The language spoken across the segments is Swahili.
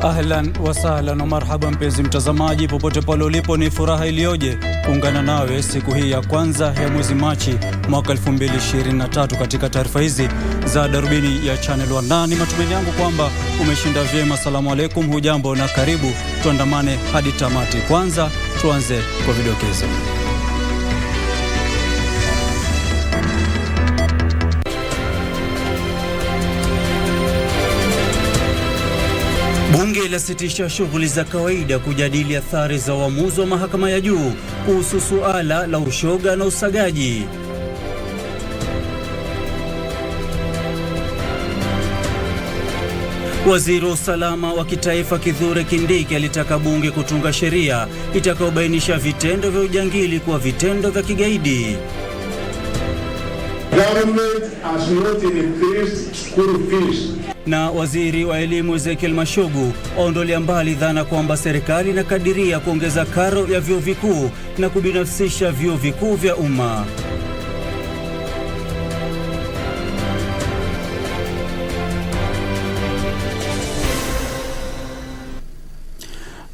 Ahlan wa sahlan na marhaba mpenzi mtazamaji popote pale ulipo, ni furaha iliyoje kuungana nawe siku hii ya kwanza ya mwezi Machi mwaka 2023 katika taarifa hizi za Darubini ya Channel 1. Ni matumaini yangu kwamba umeshinda vyema. Asalamu alaykum, hujambo na karibu tuandamane hadi tamati. Kwanza tuanze kwa vidokezo. Bunge lasitisha shughuli za kawaida kujadili athari za uamuzi wa mahakama ya juu kuhusu suala la ushoga na usagaji. Waziri wa usalama wa kitaifa Kithure Kindiki alitaka bunge kutunga sheria itakayobainisha vitendo vya ujangili kuwa vitendo vya kigaidi. Government has not increased school fees. Na waziri wa elimu Ezekiel Mashogu aondolea mbali dhana kwamba serikali inakadiria kuongeza karo ya vyuo vikuu na kubinafsisha vyuo vikuu vya umma.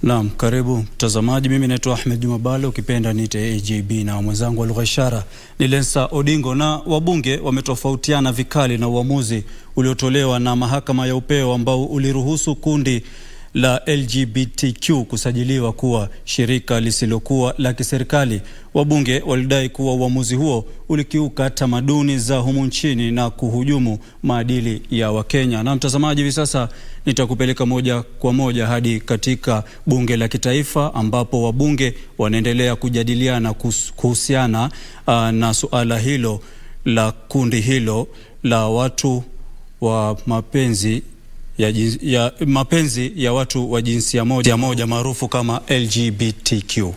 Naam, karibu mtazamaji. Mimi naitwa Ahmed, Juma Bhalo, ukipenda niite AJB, na mwenzangu wa lugha ishara ni Lensa Odingo. Na wabunge wametofautiana vikali na uamuzi uliotolewa na mahakama ya upeo ambao uliruhusu kundi la LGBTQ kusajiliwa kuwa shirika lisilokuwa la kiserikali. Wabunge walidai kuwa uamuzi huo ulikiuka tamaduni za humu nchini na kuhujumu maadili ya Wakenya. Na mtazamaji, hivi sasa nitakupeleka moja kwa moja hadi katika bunge la kitaifa ambapo wabunge wanaendelea kujadiliana kuhusiana na suala hilo la kundi hilo la watu wa mapenzi ya watu wa jinsia moja maarufu kama LGBTQ.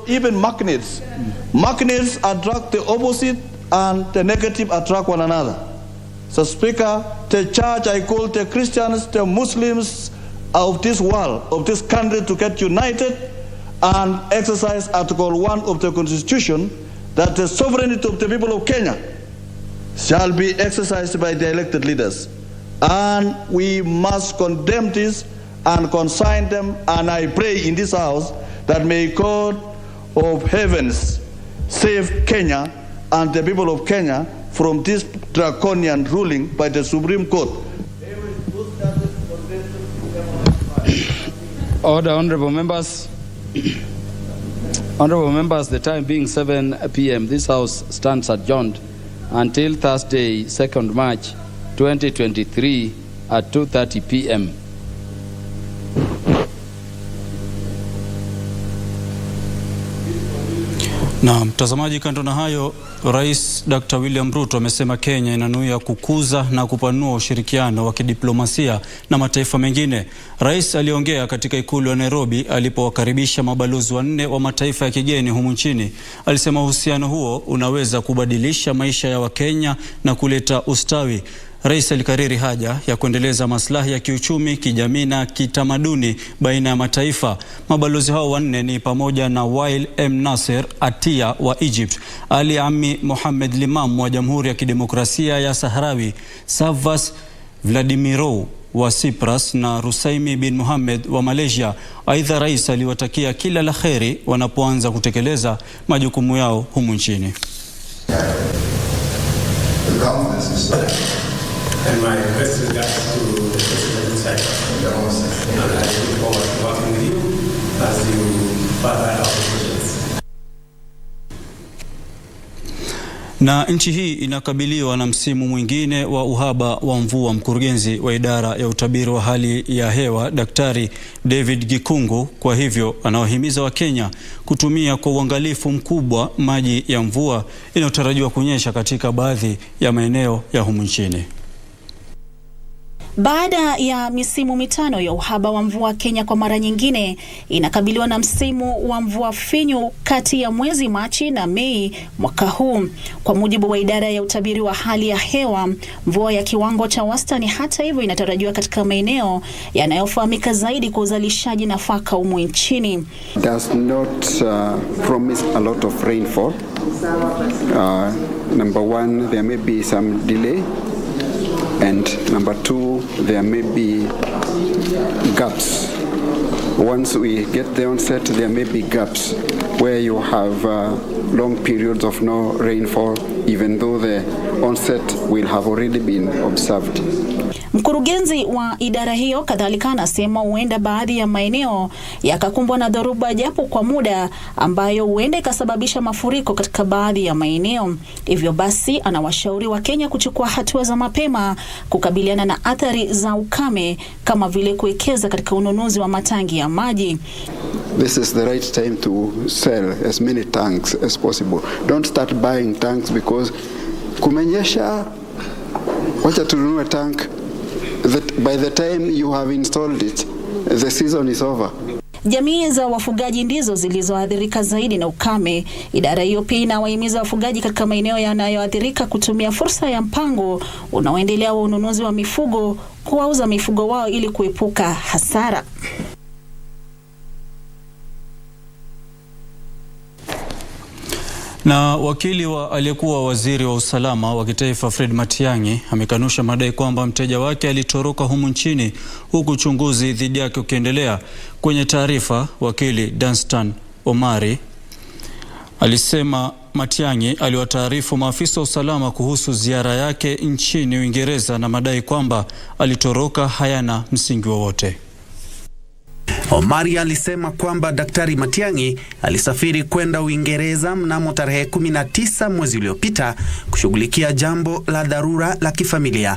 Even magnets attract the opposite and the negative attract one another. So Speaker, the church, I call the Christians, the Muslims of this world, of this country, to get united and exercise Article 1 of the Constitution, that the sovereignty of the people of Kenya shall be exercised by the elected leaders. And we must condemn this and consign them, and I pray in this house that may God of heavens save Kenya and the people of Kenya from this draconian ruling by the Supreme Court. Order, honorable members. Honorable members, the time being 7 p.m., this house stands adjourned until Thursday, 2nd March 2023 at 2:30 p.m. Na mtazamaji, kando na hayo, Rais Dr. William Ruto amesema Kenya inanuia kukuza na kupanua ushirikiano wa kidiplomasia na mataifa mengine. Rais aliongea katika ikulu ya Nairobi alipowakaribisha mabalozi wanne wa mataifa ya kigeni humu nchini. Alisema uhusiano huo unaweza kubadilisha maisha ya Wakenya na kuleta ustawi. Rais alikariri haja ya kuendeleza maslahi ya kiuchumi, kijamii na kitamaduni baina ya mataifa. Mabalozi hao wanne ni pamoja na Wael M. Nasser Atia wa Egypt, Ali Ami Mohamed Limam wa Jamhuri ya Kidemokrasia ya Sahrawi, Savas Vladimirov wa Cyprus na Rusaimi bin Mohamed wa Malaysia. Aidha, rais aliwatakia kila la kheri wanapoanza kutekeleza majukumu yao humu nchini. And my best regards to the President inside. And I look forward to working with you as you further our positions. Na nchi hii inakabiliwa na msimu mwingine wa uhaba wa mvua. Mkurugenzi wa idara ya utabiri wa hali ya hewa Daktari David Gikungu, kwa hivyo, anawahimiza Wakenya kutumia kwa uangalifu mkubwa maji ya mvua inayotarajiwa kunyesha katika baadhi ya maeneo ya humu nchini. Baada ya misimu mitano ya uhaba wa mvua, Kenya kwa mara nyingine inakabiliwa na msimu wa mvua finyu kati ya mwezi Machi na Mei mwaka huu. Kwa mujibu wa idara ya utabiri wa hali ya hewa, mvua ya kiwango cha wastani hata hivyo inatarajiwa katika maeneo yanayofahamika zaidi kwa uzalishaji nafaka humu nchini. Does not promise a lot of rainfall. Number one, there may be some delay. And number two, there may be gaps. Once we get the onset, there may be gaps where you have long periods of no rainfall, even though the onset will have already been observed. Mkurugenzi wa idara hiyo kadhalika anasema huenda baadhi ya maeneo yakakumbwa na dhoruba japo kwa muda, ambayo huenda ikasababisha mafuriko katika baadhi ya maeneo. Hivyo basi anawashauri wa Kenya kuchukua hatua za mapema kukabiliana na athari za ukame, kama vile kuwekeza katika ununuzi wa matangi ya maji. This is the right time to sell as many tanks as possible. Don't start buying tanks because kumenyesha, wacha tununue tank. By the time you have installed it, the season is over. Jamii za wafugaji ndizo zilizoathirika zaidi na ukame. Idara hiyo pia inawahimiza wafugaji katika maeneo yanayoathirika kutumia fursa ya mpango unaoendelea wa ununuzi wa mifugo kuwauza mifugo wao ili kuepuka hasara. Na wakili wa aliyekuwa waziri wa usalama wa kitaifa Fred Matiang'i amekanusha madai kwamba mteja wake alitoroka humu nchini huku uchunguzi dhidi yake ukiendelea. Kwenye taarifa, wakili Danstan Omari alisema Matiang'i aliwataarifu maafisa wa usalama kuhusu ziara yake nchini Uingereza na madai kwamba alitoroka hayana msingi wowote. Omari alisema kwamba Daktari Matiang'i alisafiri kwenda Uingereza mnamo tarehe 19 mwezi uliopita kushughulikia jambo la dharura la kifamilia.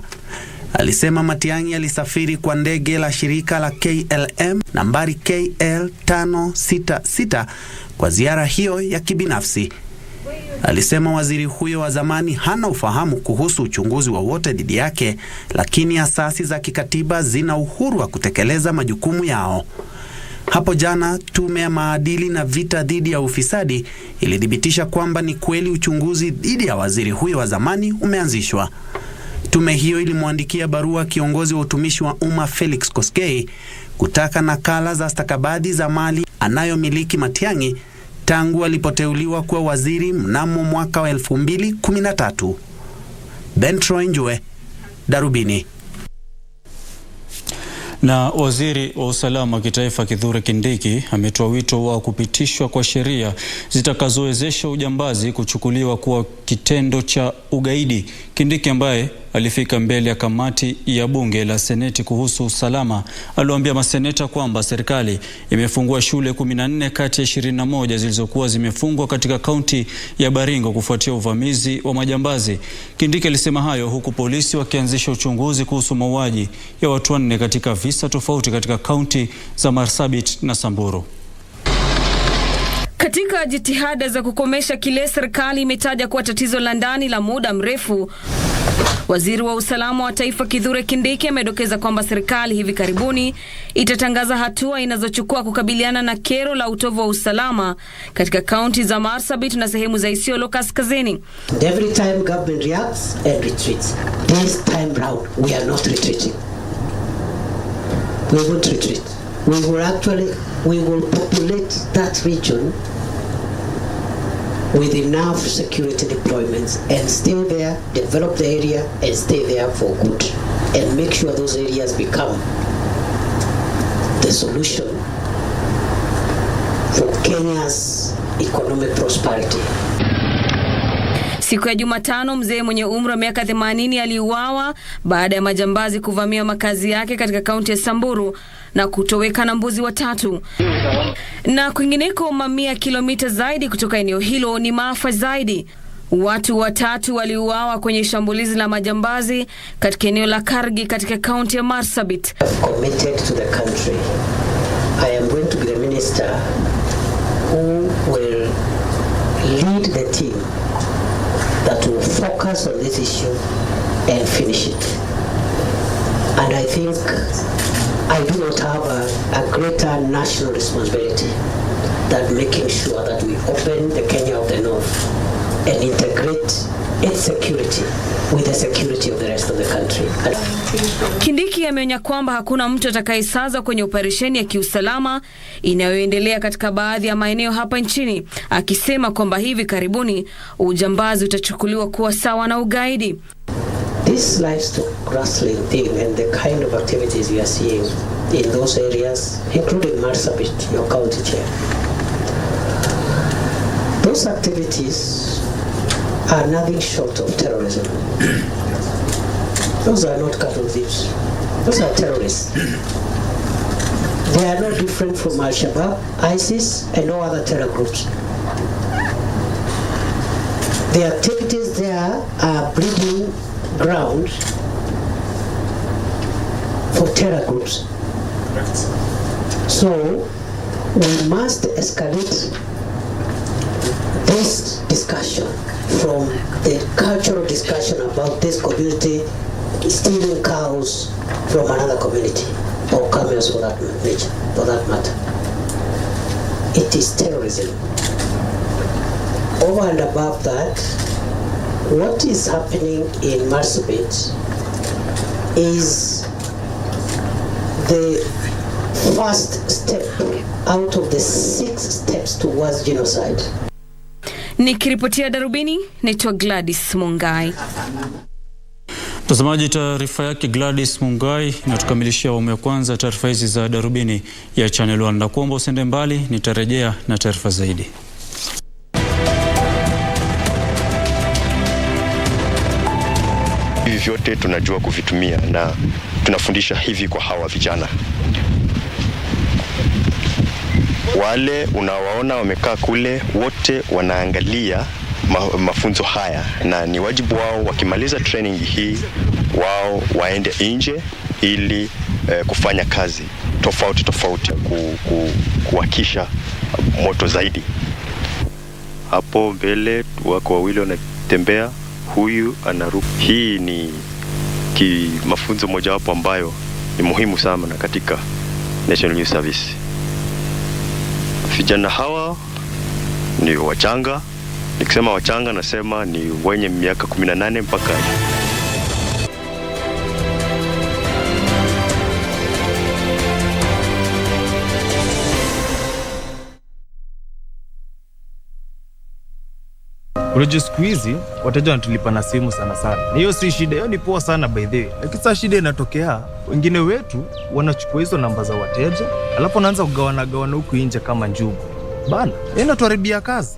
Alisema Matiang'i alisafiri kwa ndege la shirika la KLM nambari KL566 kwa ziara hiyo ya kibinafsi. Alisema waziri huyo wa zamani hana ufahamu kuhusu uchunguzi wowote dhidi yake, lakini asasi za kikatiba zina uhuru wa kutekeleza majukumu yao. Hapo jana, tume ya maadili na vita dhidi ya ufisadi ilithibitisha kwamba ni kweli uchunguzi dhidi ya waziri huyo wa zamani umeanzishwa. Tume hiyo ilimwandikia barua kiongozi wa utumishi wa umma Felix Koskei kutaka nakala za stakabadhi za mali anayomiliki Matiang'i tangu alipoteuliwa kuwa waziri mnamo mwaka wa 2013. Bentroinjwe, Darubini. Na waziri wa usalama wa kitaifa Kithure Kindiki ametoa wito wa kupitishwa kwa sheria zitakazowezesha ujambazi kuchukuliwa kuwa kitendo cha ugaidi. Kindiki ambaye alifika mbele ya kamati ya bunge la seneti kuhusu usalama aliwaambia maseneta kwamba serikali imefungua shule 14 kati ya 21 zilizokuwa zimefungwa katika kaunti ya Baringo kufuatia uvamizi wa majambazi. Kindiki alisema hayo huku polisi wakianzisha uchunguzi kuhusu mauaji ya watu 4 katika visa tofauti katika kaunti za Marsabit na Samburu. Katika jitihada za kukomesha kile serikali imetaja kuwa tatizo la ndani la muda mrefu, waziri wa usalama wa taifa Kithure Kindiki amedokeza kwamba serikali hivi karibuni itatangaza hatua inazochukua kukabiliana na kero la utovu wa usalama katika kaunti za Marsabit na sehemu za Isiolo kaskazini. Every time government reacts and retreats. This time round we are not retreating. We won't retreat. We will populate that region with enough security deployments and stay there, develop the area and stay there for good and make sure those areas become the solution for Kenya's economic prosperity. Siku ya Jumatano, mzee mwenye umri wa miaka 80 aliuawa baada ya majambazi kuvamia makazi yake katika kaunti ya Samburu na kutoweka na mbuzi watatu. Na kwingineko, mamia kilomita zaidi kutoka eneo hilo ni maafa zaidi. Watu watatu waliuawa kwenye shambulizi la majambazi katika eneo la Kargi katika kaunti ya Marsabit. Committed to the country. I am going to be the minister who will lead the team that will focus on this issue and finish it. And I think I do not have a greater national responsibility than making sure that we open the Kenya of the North and integrate its security with the security of the rest of the country. Kindiki ameonya kwamba hakuna mtu atakayesaza kwenye operesheni ya kiusalama inayoendelea katika baadhi ya maeneo hapa nchini, akisema kwamba hivi karibuni ujambazi utachukuliwa kuwa sawa na ugaidi. this livestock rustling thing and the kind of activities we are seeing in those areas, including Marsabit, your county chair, those activities are nothing short of terrorism. Those are not cattle thieves. Those are terrorists. They are no different from Al-Shabaab, ISIS, and no other terror groups. The activities there are breeding ground for terror groups. So we must escalate this discussion from the cultural discussion about this community stealing cows from another community, or camels for that matter. It is terrorism. Over and above that, what is happening in Marsabit is the first step out of the 6 steps towards genocide. Nikiripotia Darubini, naitwa Gladys Mungai. Mtazamaji, taarifa yake Gladys Mungai inatukamilishia awamu ya kwanza taarifa hizi za Darubini ya Channel 1. Na kuomba usende mbali, nitarejea na taarifa zaidi. Hivi vyote tunajua kuvitumia na tunafundisha hivi kwa hawa vijana. Wale unawaona wamekaa kule wote wanaangalia mafunzo haya, na ni wajibu wao wakimaliza training hii wao waende nje ili kufanya kazi tofauti kuhakisha moto zaidi. Hapo mbele wako wawili wanatembea, huyu anaruka. Hii ni mafunzo mojawapo ambayo ni muhimu sana katika National Youth Service. Vijana hawa ni wachanga. Nikisema wachanga nasema ni wenye miaka 18 mpaka. Unajua siku hizi wateja wanatulipa na simu sana. Na hiyo si shida, hiyo ni poa sana by the way. Lakini sasa shida inatokea, wengine wetu wanachukua hizo namba za wateja, alafu wanaanza kugawana huku nje kama njugu. Bana, inatuharibia kazi.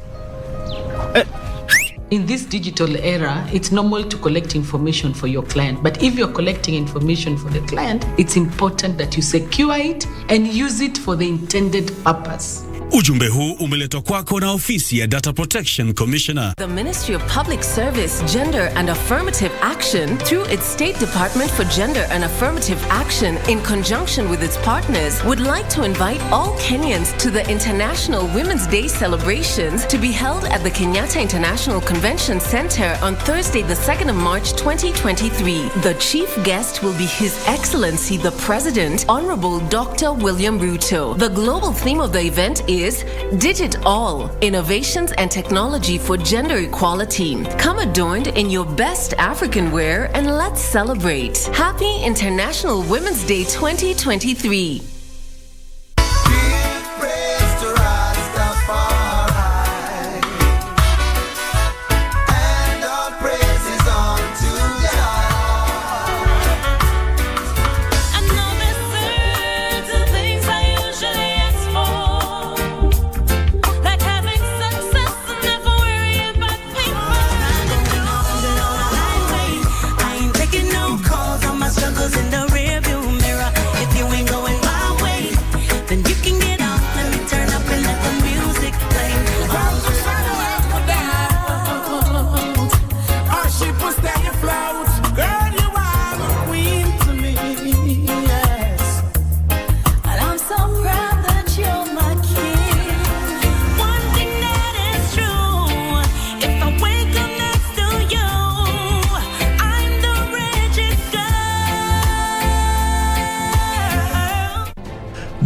In this digital era, it's normal to collect information for your client. But if you're collecting information for the client, it's important that you secure it and use it for the intended purpose. Ujumbe huu umeletwa kwako na ofisi ya Data Protection Commissioner. The Ministry of Public Service, Gender and Affirmative Action, through its State Department for Gender and Affirmative Action, in conjunction with its partners, would like to invite all Kenyans to the International Women's Day celebrations to be held at the Kenyatta International Convention Center on Thursday, the 2nd of March 2023. The chief guest will be His Excellency the President, Honorable Dr. William Ruto. The global theme of the event is Digit All, Innovations and Technology for Gender Equality. Come adorned in your best African wear and let's celebrate. Happy International Women's Day 2023.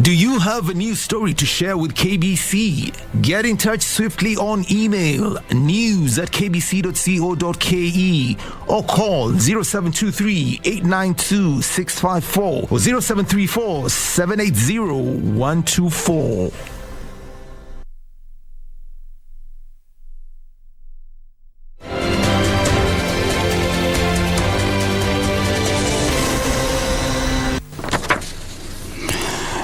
Do you have a news story to share with KBC? Get in touch swiftly on email news@kbc.co.ke or call 0723-892-654 or 0734-780-124.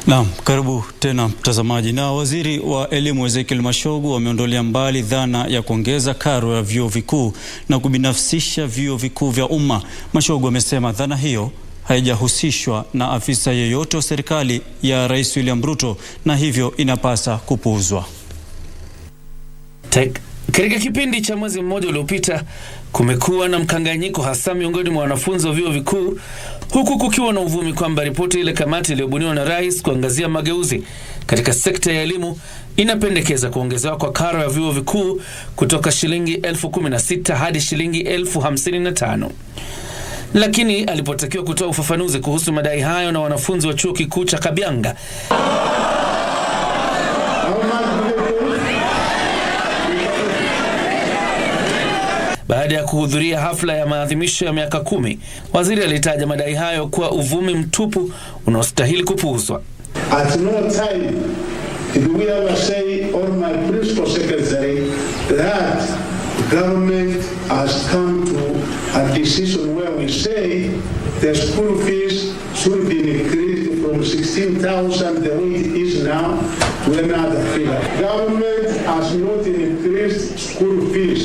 Naam, karibu tena mtazamaji. Na waziri wa elimu Ezekiel Mashogu wameondolea mbali dhana ya kuongeza karo ya vyuo vikuu na kubinafsisha vyuo vikuu vya umma. Mashogu amesema dhana hiyo haijahusishwa na afisa yeyote wa serikali ya Rais William Ruto na hivyo inapasa kupuuzwa. Katika kipindi cha mwezi mmoja uliopita kumekuwa na mkanganyiko hasa miongoni mwa wanafunzi wa vyuo vikuu, huku kukiwa na uvumi kwamba ripoti ile kamati iliyobuniwa na rais kuangazia mageuzi katika sekta ya elimu inapendekeza kuongezewa kwa karo ya vyuo vikuu kutoka shilingi 16,000 hadi shilingi 55,000. Lakini alipotakiwa kutoa ufafanuzi kuhusu madai hayo na wanafunzi wa chuo kikuu cha Kabianga, baada ya kuhudhuria hafla ya maadhimisho ya miaka 10, waziri alitaja madai hayo kuwa uvumi mtupu unaostahili kupuuzwa. At no time did we ever say, or my principal secretary, that government has come to a decision where we say the school fees should be increased from 16,000 the way it is now to another figure. Government has not increased school fees.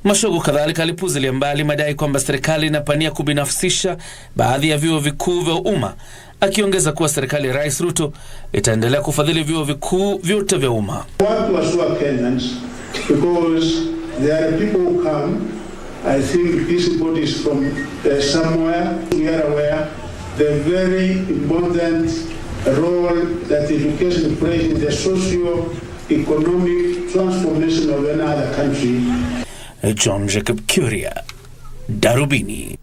Mashogu kadhalika alipuuzilia mbali madai kwamba serikali inapania kubinafsisha baadhi ya vyuo vikuu vya umma, akiongeza kuwa serikali ya Rais Ruto itaendelea kufadhili vyuo vikuu vyote vya umma. What was your Kenyans? Because there are people who come, I think these bodies from somewhere, we are aware the very important role that education plays in the socio-economic transformation of another country. John Jacob Kuria, Darubini.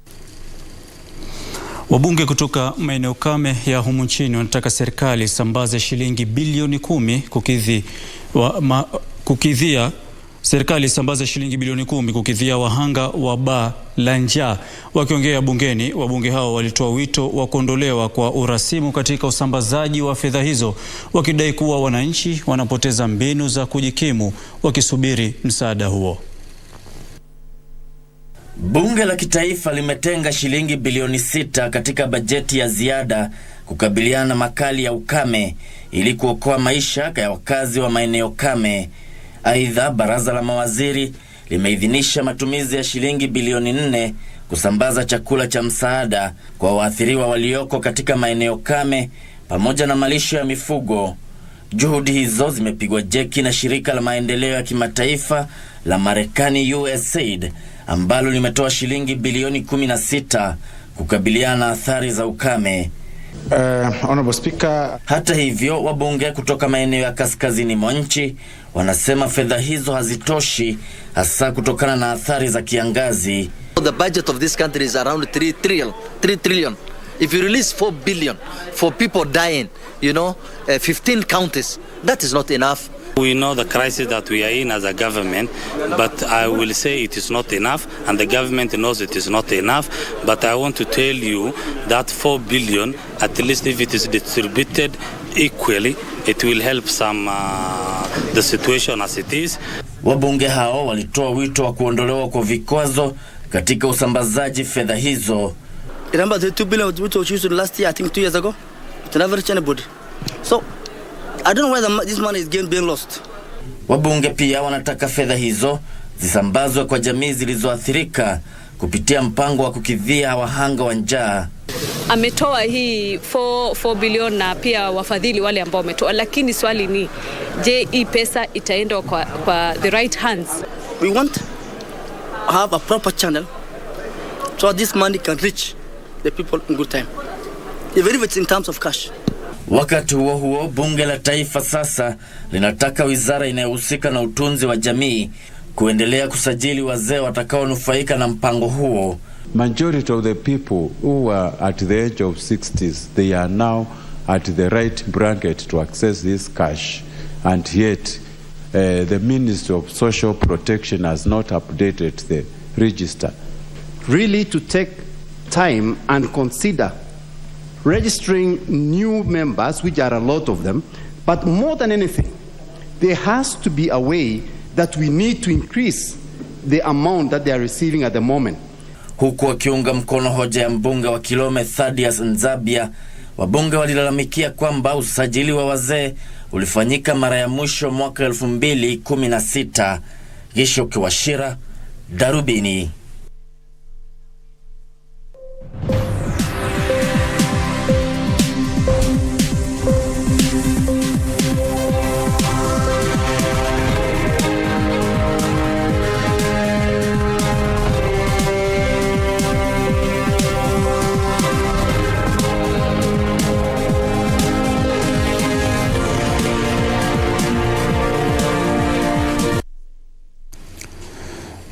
Wabunge kutoka maeneo kame ya humu nchini wanataka serikali isambaze shilingi bilioni 10 kukidhia wahanga wa baa la njaa. Wakiongea bungeni, wabunge hao walitoa wito wa kuondolewa kwa urasimu katika usambazaji wa fedha hizo, wakidai kuwa wananchi wanapoteza mbinu za kujikimu wakisubiri msaada huo. Bunge la kitaifa limetenga shilingi bilioni 6 katika bajeti ya ziada kukabiliana na makali ya ukame ili kuokoa maisha ya wakazi wa maeneo kame. Aidha, baraza la mawaziri limeidhinisha matumizi ya shilingi bilioni 4 kusambaza chakula cha msaada kwa waathiriwa walioko katika maeneo kame pamoja na malisho ya mifugo. Juhudi hizo zimepigwa jeki na shirika la maendeleo ya kimataifa la Marekani USAID ambalo limetoa shilingi bilioni 16 kukabiliana na athari za ukame. Honorable Speaker. Hata hivyo, wabunge kutoka maeneo ya kaskazini mwa nchi wanasema fedha hizo hazitoshi, hasa kutokana na athari za kiangazi. The budget of this country is around 3 trillion. If you release 4 billion for people dying, 15 counties, that is not enough. We know the crisis that we are in as a government, but I will say it is not enough, and the government knows it is not enough. But I want to tell you that 4 billion, at least if it is distributed equally, it will help the situation as it is. Wabunge hao walitoa wito wa kuondolewa kwa vikwazo katika usambazaji fedha hizo. Remember the 2 billion which was used last year, I think 2 years ago? It never reached anybody. So I don't know where this money is being lost. Wabunge pia wanataka fedha hizo zisambazwe kwa jamii zilizoathirika kupitia mpango wa kukidhia wahanga wa njaa. Ametoa hii 4 bilioni na pia wafadhili wale ambao wametoa, lakini swali ni, je, hii pesa itaenda kwa the right hands? We want to have a proper channel so this money can reach the people in good time, even if it's in terms of cash. Wakati huo huo, bunge la taifa sasa linataka wizara inayohusika na utunzi wa jamii kuendelea kusajili wazee watakaonufaika na mpango huo. Majority of the people who are at the age of 60s, they are now at the right bracket to access this cash, and yet the Ministry of Social Protection has not updated the register. Really to take time and consider registering new members, which are a lot of them, but more than anything, there has to be a way that we need to increase the amount that they are receiving at the moment. Huku wakiunga mkono hoja ya mbunge wa Kilome Thaddeus Nzabia, Wabunge walilalamikia kwamba usajili wa wazee ulifanyika mara ya mwisho mwaka 2016. Gisho Kiwashira, Darubini.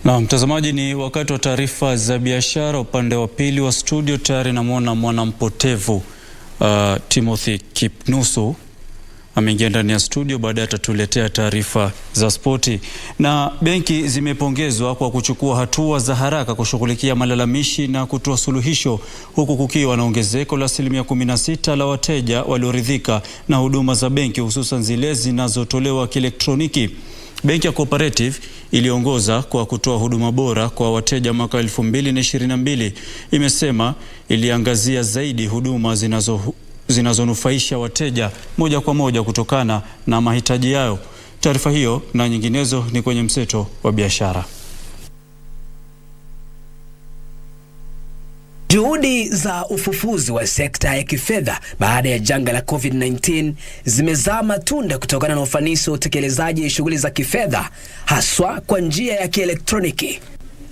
Na mtazamaji, ni wakati wa taarifa za biashara. Upande wa pili wa studio tayari namwona mwanampotevu Timothy Kipnusu ameingia ndani ya studio, baadaye atatuletea taarifa za spoti. Na benki zimepongezwa kwa kuchukua hatua za haraka kushughulikia malalamishi na kutoa suluhisho, huku kukiwa na ongezeko la 16% la wateja walioridhika na huduma za benki, hususan zile zinazotolewa kielektroniki. Benki ya Cooperative iliongoza kwa kutoa huduma bora kwa wateja mwaka 2022. Imesema iliangazia zaidi huduma zinazonufaisha wateja moja kwa moja kutokana na mahitaji yao. Taarifa hiyo na nyinginezo ni kwenye mseto wa biashara. Juhudi za ufufuzi wa sekta ya kifedha baada ya janga la COVID-19 zimezaa matunda kutokana na ufanisi wa utekelezaji wa shughuli za kifedha, haswa kwa njia ya kielektroniki.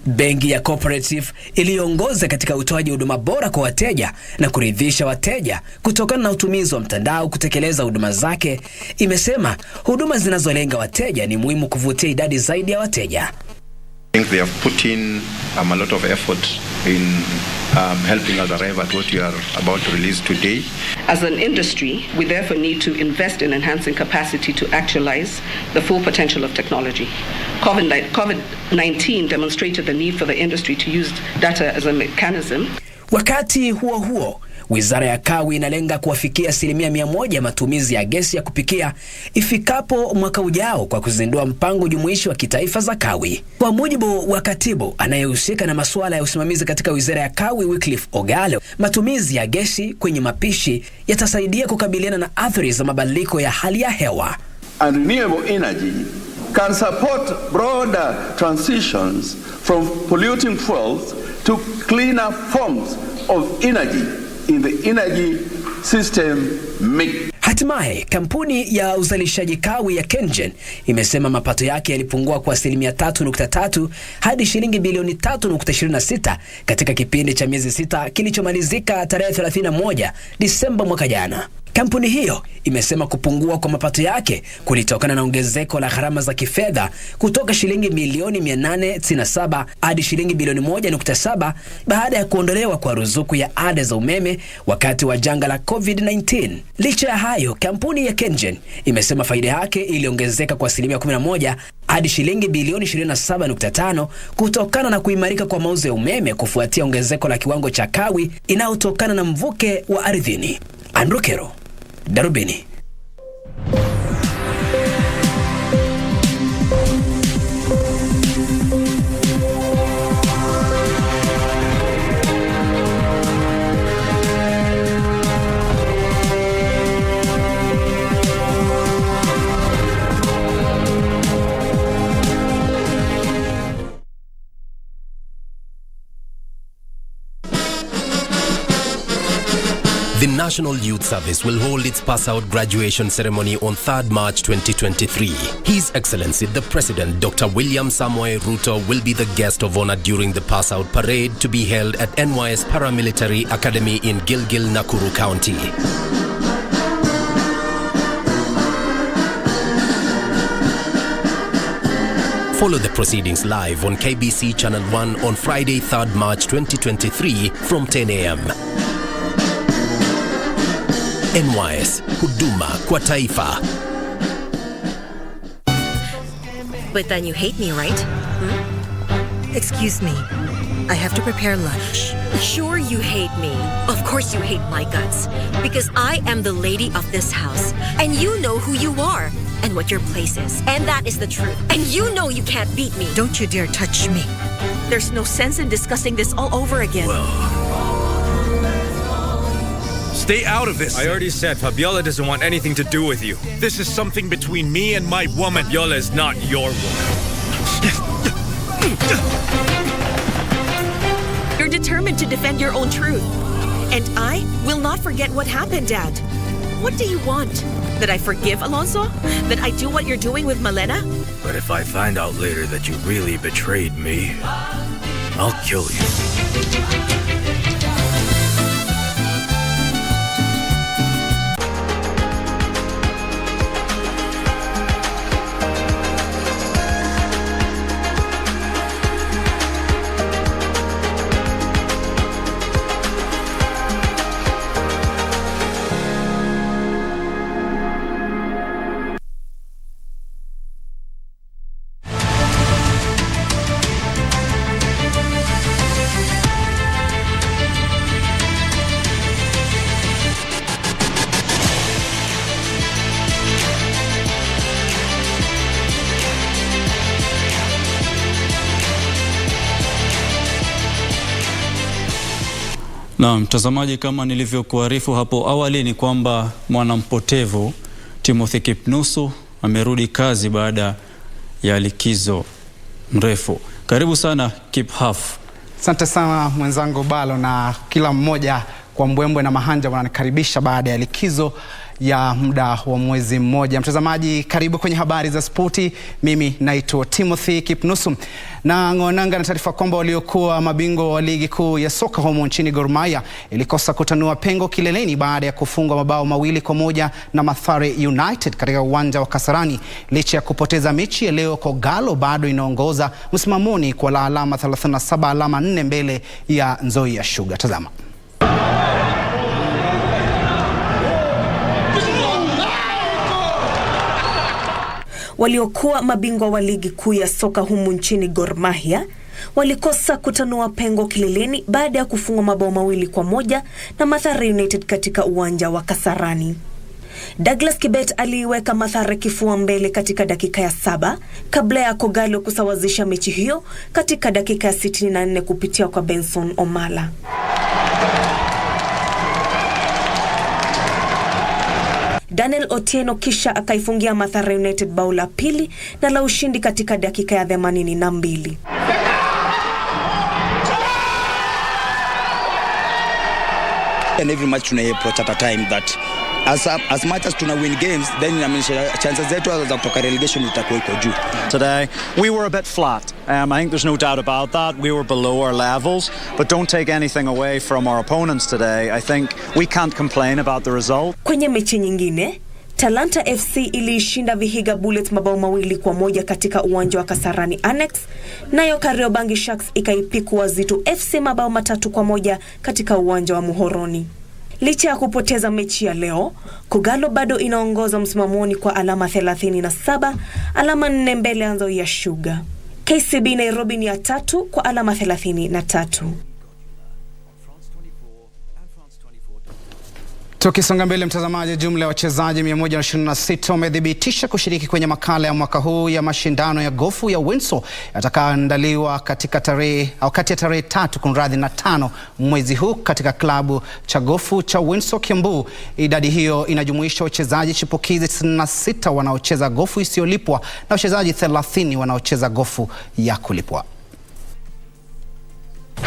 Benki ya Cooperative iliongoza katika utoaji huduma bora kwa wateja na kuridhisha wateja kutokana na utumizi wa mtandao kutekeleza huduma zake. Imesema huduma zinazolenga wateja ni muhimu kuvutia idadi zaidi ya wateja. I think they have put in a lot of effort in helping us arrive at what we are about to release today. As an industry, we therefore need to invest in enhancing capacity to actualize the full potential of technology. COVID-19 demonstrated the need for the industry to use data as a mechanism. Wakati huo huo, Wizara ya Kawi inalenga kuwafikia 100% matumizi ya gesi ya kupikia ifikapo mwaka ujao kwa kuzindua mpango jumuishi wa kitaifa za kawi. Kwa mujibu wa katibu anayehusika na masuala ya usimamizi katika Wizara ya Kawi, Wycliffe Ogalo, matumizi ya gesi kwenye mapishi yatasaidia kukabiliana na athari za mabadiliko ya hali ya hewa. And renewable energy can support broader transitions from polluting fuels to cleaner forms of energy in the energy system mix. Hatimaye, kampuni ya uzalishaji kawi ya KenGen imesema mapato yake yalipungua kwa 3.3% hadi shilingi bilioni 3.26 katika kipindi cha miezi 6 kilichomalizika tarehe 31 Disemba mwaka jana. Kampuni hiyo imesema kupungua kwa mapato yake kulitokana na ongezeko la gharama za kifedha kutoka shilingi milioni 897 hadi shilingi bilioni 1.7 baada ya kuondolewa kwa ruzuku ya ada za umeme wakati wa janga la COVID-19. Licha ya hayo, kampuni ya KenGen imesema faida yake iliongezeka kwa 11% hadi shilingi bilioni 27.5 kutokana na kuimarika kwa mauzo ya umeme kufuatia ongezeko la kiwango cha kawi inayotokana na mvuke wa ardhini. Andrukero, Darubini. The National Youth Service will hold its pass-out graduation ceremony on 3rd March 2023. His Excellency the President, Dr. William Samoei Ruto, will be the guest of honor during the pass-out parade to be held at NYS Paramilitary Academy in Gilgil, Nakuru County. Follow the proceedings live on KBC Channel 1 on Friday, 3rd March 2023 from 10 a.m. NYS, huduma kwa taifa. But then you hate me, right? Excuse me. I have to prepare lunch. Sure you hate me. Of course you hate my guts. Because I am the lady of this house. And you know who you are. And what your place is. And that is the truth. And you know you can't beat me. Don't you dare touch me. There's no sense in discussing this all over again. Stay out of this. I already said Fabiola doesn't want anything to do with you. This is something between me and my woman. Fabiola is not your woman. You're determined to defend your own truth. And I will not forget what happened, Dad. What do you want? That I forgive Alonso? That I do what you're doing with Malena? But if I find out later that you really betrayed me, I'll kill you. Na mtazamaji, kama nilivyokuarifu hapo awali ni kwamba mwanampotevu Timothy Kipnusu amerudi kazi baada ya likizo mrefu. Karibu sana Kiphaf. Asante sana mwenzangu Bhalo, na kila mmoja kwa mbwembwe na mahanja wananikaribisha baada ya likizo ya muda wa mwezi mmoja. Mtazamaji, karibu kwenye habari za spoti. Mimi naitwa Timothy Kipnusu. Na ng'onanga na taarifa kwamba waliokuwa mabingwa wa ligi kuu ya soka humu nchini Gor Mahia ilikosa kutanua pengo kileleni baada ya kufungwa mabao 2-1 na Mathare United katika uwanja wa Kasarani. Licha ya kupoteza mechi ya leo, Kogalo bado inaongoza msimamoni kwa alama 37, alama 4 mbele ya Nzoia Sugar. Tazama. Waliokuwa mabingwa wa ligi kuu ya soka humu nchini Gor Mahia walikosa kutanua pengo kileleni baada ya kufungwa mabao 2-1 na Mathare United katika uwanja wa Kasarani. Douglas Kibet aliiweka Mathare kifua mbele katika dakika ya 7 kabla ya Kogalo kusawazisha mechi hiyo katika dakika ya 64 kupitia kwa Benson Omala. Daniel Otieno kisha akaifungia Mathare United bao la pili na la ushindi katika dakika ya 82. And every match tuna approach at a time that as much as tuna win games, then chances zetu za kutoka relegation itakuwa iko juu. Today we were a bit flat. I think there's no doubt about that. We were below our levels, but don't take anything away from our opponents today. I think we can't complain about the result. Kwenye mechi nyingine, Talanta FC iliishinda Vihiga Bullets mabao 2-1 katika uwanja wa Kasarani Annex, nayo Kariobangi Sharks ikaipiku Wazito FC mabao 3-1 katika uwanja wa Muhoroni. Licha ya kupoteza mechi ya leo, Kogalo bado inaongoza msimamoni kwa alama 37, alama 4 mbele ya Nzoia Sugar. KCB Nairobi ni ya 3 kwa alama 33. Tukisonga mbele mtazamaji, jumla ya wachezaji 126 wamedhibitisha kushiriki kwenye makala ya mwaka huu ya mashindano ya gofu ya Windsor yatakayoandaliwa katika kati ya tarehe 3 na 5 mwezi huu katika klabu cha gofu cha Windsor Kiambu. Idadi hiyo inajumuisha wachezaji chipukizi 96 wanaocheza gofu isiyolipwa na wachezaji 30 wanaocheza gofu ya kulipwa.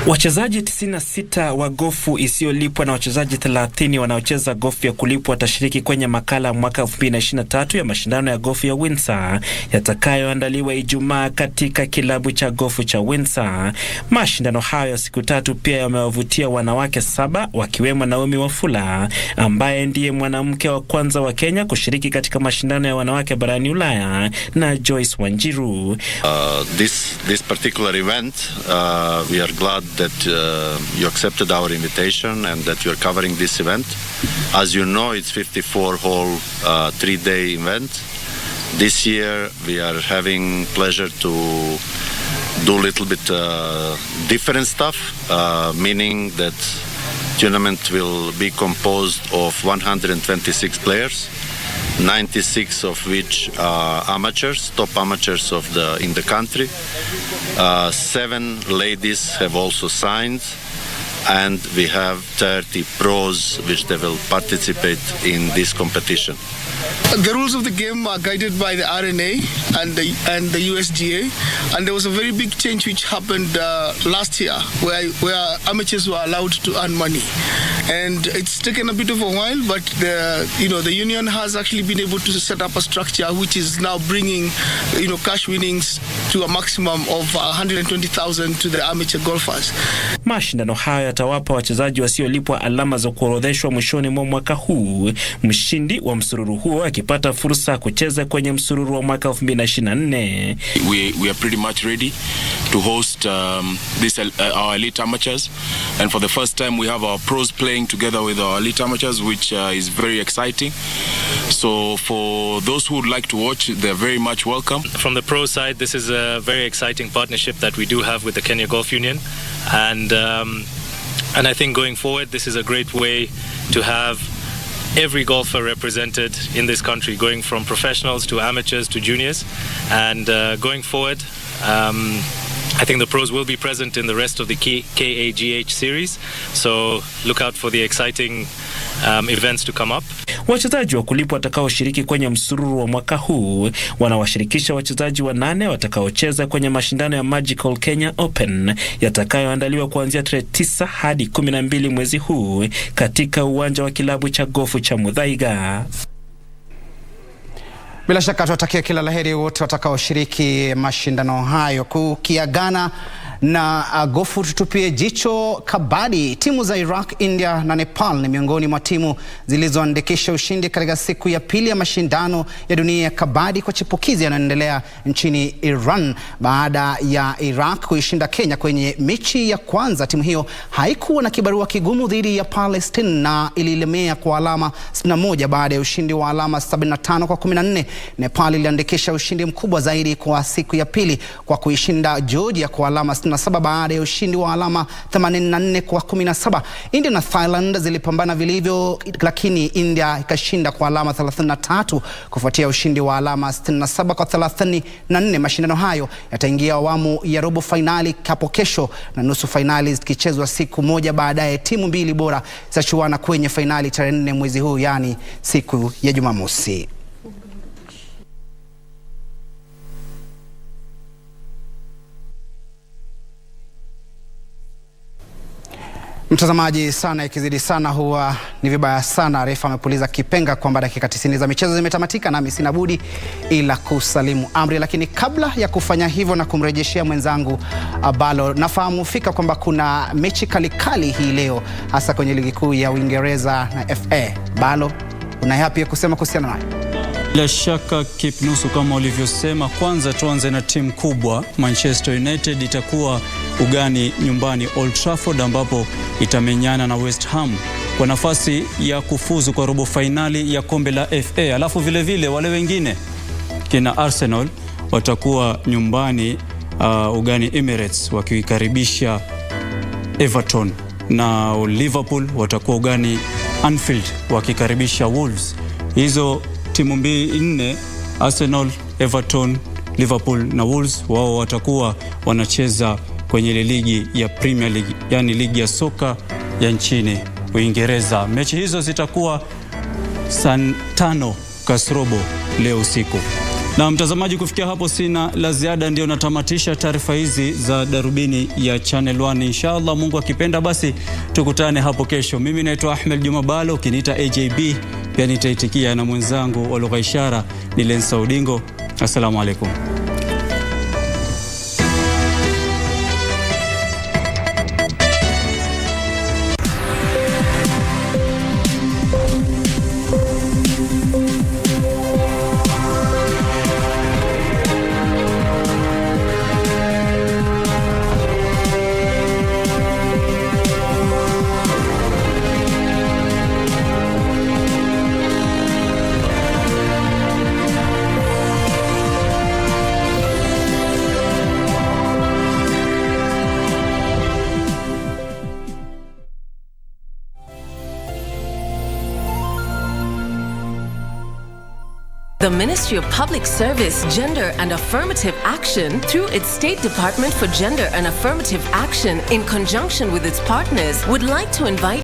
Wachezaji 96 wa gofu isiyolipwa na wachezaji 30 wanaocheza gofu ya kulipwa watashiriki kwenye makala mwaka 2023 ya mashindano ya gofu ya Windsor yatakayoandaliwa Ijumaa katika kilabu cha gofu cha Windsor. Mashindano hayo ya siku 3 pia yamewavutia wanawake 7 wakiwemo Naomi Wafula ambaye ndiye mwanamke wa kwanza wa Kenya kushiriki katika mashindano ya wanawake barani Ulaya na Joyce Wanjiru. This particular event, we are glad that you accepted our invitation and that you are covering this event. As you know, it's 54-hole 3-day event. This year we are having pleasure to do a little bit different stuff, meaning that tournament will be composed of 126 players, 96 of which are amateurs, top amateurs in the country. 7 ladies have also signed. and we have 30 pros which they will participate in this competition. The rules of the game are guided by the RNA and the USGA, and there was a very big change which happened last year where amateurs were allowed to earn money, and it's taken a bit of a while, but the union has actually been able to set up a structure which is now bringing cash winnings to a maximum of 120,000 to the amateur golfers. Mashindano haya yatawapa wachezaji wasiolipwa alama za kuorodheshwa mwishoni mwa mwaka huu. Mshindi wa msururu huo akipata fursa kucheza kwenye msururu wa mwaka 2024. We are pretty much ready to host our elite amateurs, and for the first time we have our pros playing together with our elite amateurs, which is very exciting. So for those who would like to watch, they're very much welcome. From the pro side, this is a very exciting partnership that we do have with the Kenya Golf Union, and I think going forward this is a great way to have every golfer represented in this country, going from professionals to amateurs to juniors, and going forward I think the pros will be present in the rest of the KAGH series, so look out for the exciting events to come up. Wachezaji wa kulipwa watakaoshiriki kwenye msururu wa mwaka huu wanawashirikisha wachezaji 8 watakaocheza kwenye mashindano ya Magical Kenya Open yatakayoandaliwa kuanzia tarehe 9 hadi 12 mwezi huu katika uwanja wa kilabu cha gofu cha Muthaiga. Bila shaka tunatakia kila laheri wote watakaoshiriki mashindano hayo. Kukiagana na gofu, tutupie jicho kabadi. Timu za Iraq, India na Nepal ni miongoni mwa timu zilizoandikisha ushindi katika siku ya pili ya mashindano ya dunia ya kabadi kwa chipukizi yanayoendelea nchini Iran. Baada ya Iraq kuishinda Kenya kwenye mechi ya kwanza, timu hiyo haikuwa na kibarua kigumu dhidi ya Palestine na ililemea kwa alama 61 baada ya ushindi wa alama 75 kwa 14. Nepal iliandikisha ushindi mkubwa zaidi kwa siku ya pili kwa kuishinda Georgia kwa alama 67 baada ya ushindi wa alama 84 kwa 17. India na Thailand zilipambana vilivyo, lakini India ikashinda kwa alama 33 kufuatia ushindi wa alama 67 kwa 34. Mashindano hayo yataingia awamu ya robo finali hapo kesho, na nusu finali zikichezwa siku moja baadaye. Timu mbili bora zitachuana kwenye finali tarehe 4 mwezi huu, yani siku ya Jumamosi. Mtazamaji, sana ikizidi sana huwa ni vibaya sana. Refa amepuliza kipenga kwamba dakika 90 za michezo zimetamatika, nami sina budi ila kusalimu amri. Lakini kabla ya kufanya hivyo na kumrejeshea mwenzangu Bhalo, nafahamu fika kwamba kuna mechi kalikali hii leo, hasa kwenye ligi kuu ya Uingereza na FA. Bhalo, una yapi ya kusema kuhusiana nayo? Bila shaka Kipnusu, kama ulivyosema, kwanza tuanze na timu kubwa. Manchester United itakuwa ugani nyumbani Old Trafford, ambapo itamenyana na West Ham kwa nafasi ya kufuzu kwa robo finali ya kombe la FA. Alafu vile vile wale wengine kina Arsenal watakuwa nyumbani ugani Emirates wakikaribisha Everton, na Liverpool watakuwa ugani Anfield wakikaribisha Wolves. Hizo timu 4, Arsenal, Everton, Liverpool na Wolves, wao watakuwa wanacheza kwenye ligi ya Premier League, yani ligi ya soka ya nchini Uingereza. Mechi hizo zitakuwa saa 5 kasrobo leo usiku. Na mtazamaji, kufikia hapo sina la ziada, ndio natamatisha taarifa hizi za Darubini ya Channel 1. Inshallah Mungu akipenda basi tukutane hapo kesho. Mimi naitwa Ahmed Juma Bhalo, ukiniita AJB pia nitaitikia, na mwenzangu wa lugha ishara ni Lensa Odingo. Assalamu alaikum. The Ministry of Public Service, Gender and Affirmative Action, through its State Department for Gender and Affirmative Action, in conjunction with its partners, would like to invite